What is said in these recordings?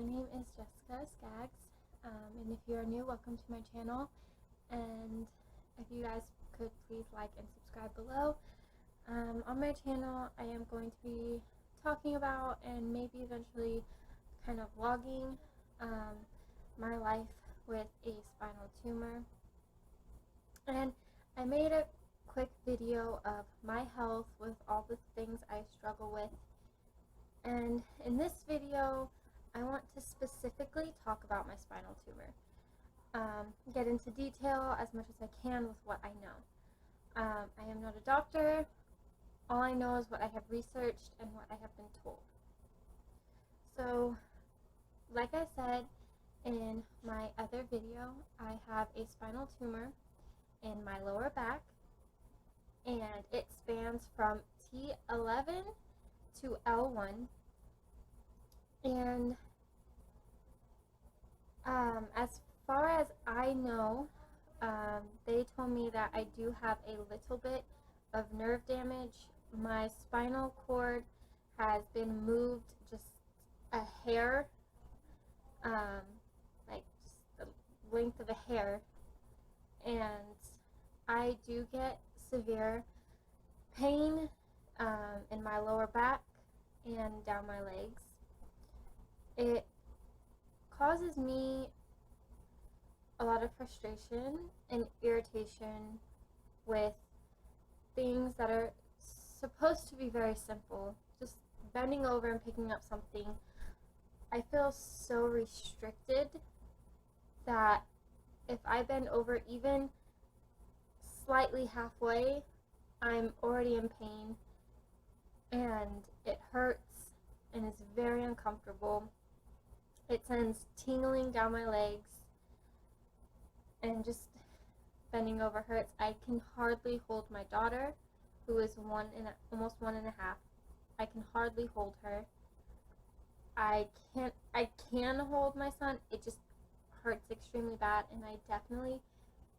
name is Jessica Skaggs, and if you are new, welcome to my channel, and if you guys could please like and subscribe below. On my channel, I am going to be talking about and maybe eventually kind of vlogging my life with a spinal tumor, and I made a quick video of my health with all the things I struggle with. And in this video, I want to specifically talk about my spinal tumor. Get into detail as much as I can with what I know. I am not a doctor. All I know is what I have researched and what I have been told. So, like I said in my other video, I have a spinal tumor in my lower back, and it spans from T11 to L1, and as far as I know, they told me that I do have a little bit of nerve damage. My spinal cord has been moved just a hair, like just the length of a hair, and I do get severe pain in my lower back and down my legs. It causes me a lot of frustration and irritation with things that are supposed to be very simple. Just bending over and picking up something. I feel so restricted that if I bend over even slightly halfway, I'm already in pain, and it hurts and is very uncomfortable. It sends tingling down my legs, and just bending over hurts. I can hardly hold my daughter, who is almost 1.5. I can hardly hold her. I can hold my son. It just hurts extremely bad, and I definitely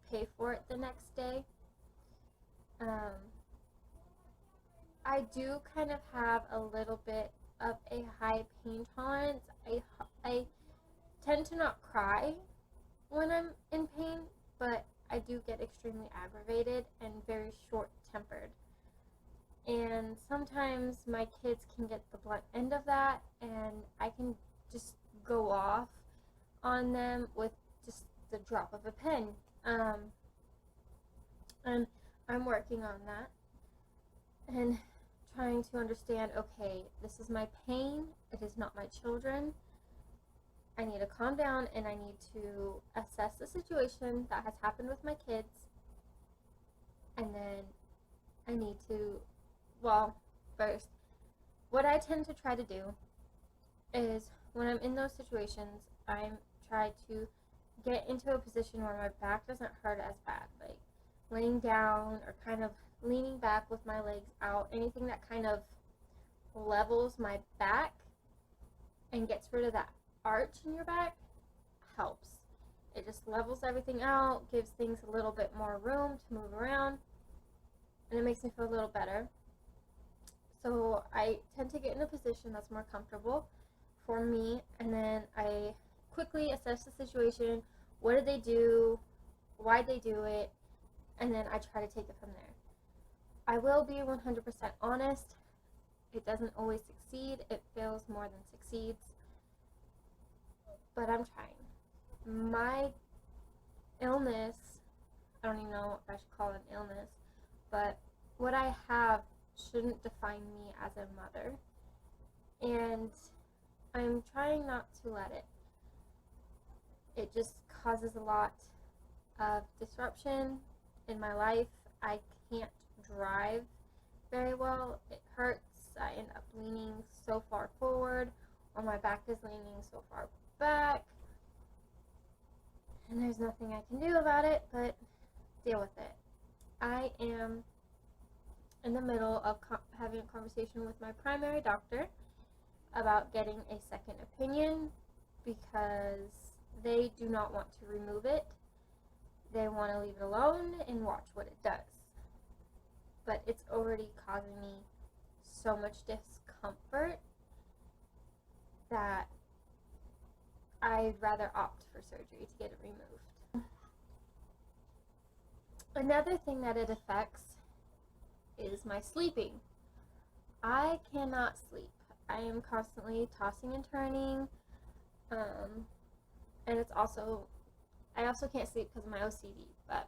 pay for it the next day. I do kind of have a little bit of a high pain tolerance. I tend to not cry when I'm in pain, but I do get extremely aggravated and very short-tempered. And sometimes my kids can get the blunt end of that, and I can just go off on them with just the drop of a pen. And I'm working on that and trying to understand, okay, this is my pain, it is not my children. I need to calm down, and I need to assess the situation that has happened with my kids, and then I need to, well, first, what I tend to try to do is when I'm in those situations, I try to get into a position where my back doesn't hurt as bad, like laying down or kind of leaning back with my legs out. Anything that kind of levels my back and gets rid of that arch in your back helps. It just levels everything out, gives things a little bit more room to move around, and it makes me feel a little better. So I tend to get in a position that's more comfortable for me, and then I quickly assess the situation. What did they do? Why'd they do it? And then I try to take it from there. I will be 100% honest. It doesn't always succeed. It fails more than succeeds. But I'm trying. My illness, I don't even know if I should call it an illness, but what I have shouldn't define me as a mother. And I'm trying not to let it. It just causes a lot of disruption in my life. I can't drive very well. It hurts. I end up leaning so far forward, or my back is leaning so far back, and there's nothing I can do about it but deal with it. I am in the middle of having a conversation with my primary doctor about getting a second opinion, because they do not want to remove it. They want to leave it alone and watch what it does. But it's already causing me so much discomfort that I'd rather opt for surgery to get it removed. Another thing that it affects is my sleeping. I cannot sleep. I am constantly tossing and turning, and it's also, I also can't sleep because of my OCD, but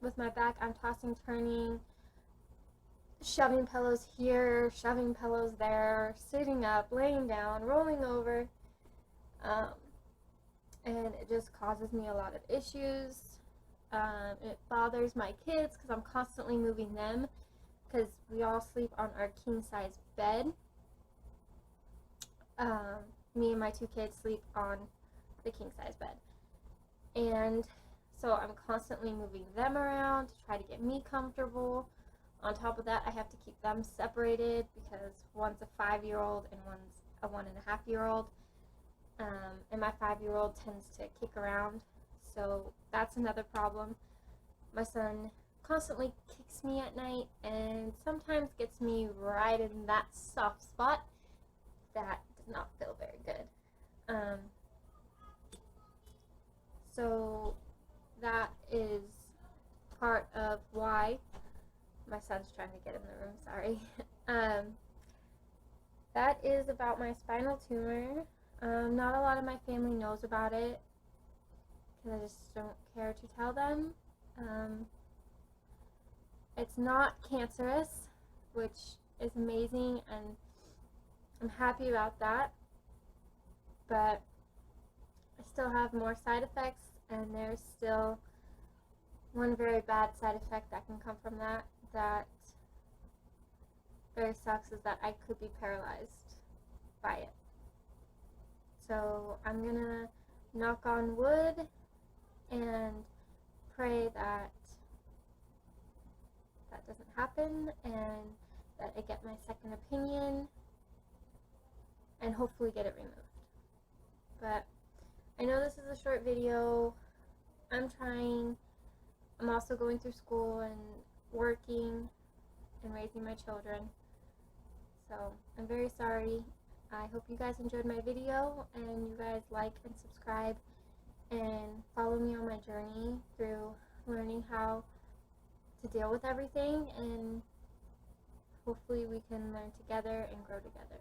with my back, I'm tossing, turning, shoving pillows here, shoving pillows there, sitting up, laying down, rolling over, and it just causes me a lot of issues. It bothers my kids because I'm constantly moving them, because we all sleep on our king size bed. Me and my 2 kids sleep on the king size bed, and so I'm constantly moving them around to try to get me comfortable. On top of that, I have to keep them separated because one's a 5-year-old and one's a 1.5-year-old, and my 5-year-old tends to kick around, so that's another problem. My son constantly kicks me at night and sometimes gets me right in that soft spot. That does not feel very good. So that is part of why my son's trying to get in the room, sorry. That is about my spinal tumor. Not a lot of my family knows about it because I just don't care to tell them. It's not cancerous, which is amazing, and I'm happy about that, but I still have more side effects, and there's still one very bad side effect that can come from that very sucks, is that I could be paralyzed by it. So I'm gonna knock on wood and pray that that doesn't happen, and that I get my second opinion and hopefully get it removed. But I know this is a short video. I'm trying. I'm also going through school and working and raising my children. So I'm very sorry. I hope you guys enjoyed my video, and you guys like and subscribe and follow me on my journey through learning how to deal with everything, and hopefully we can learn together and grow together.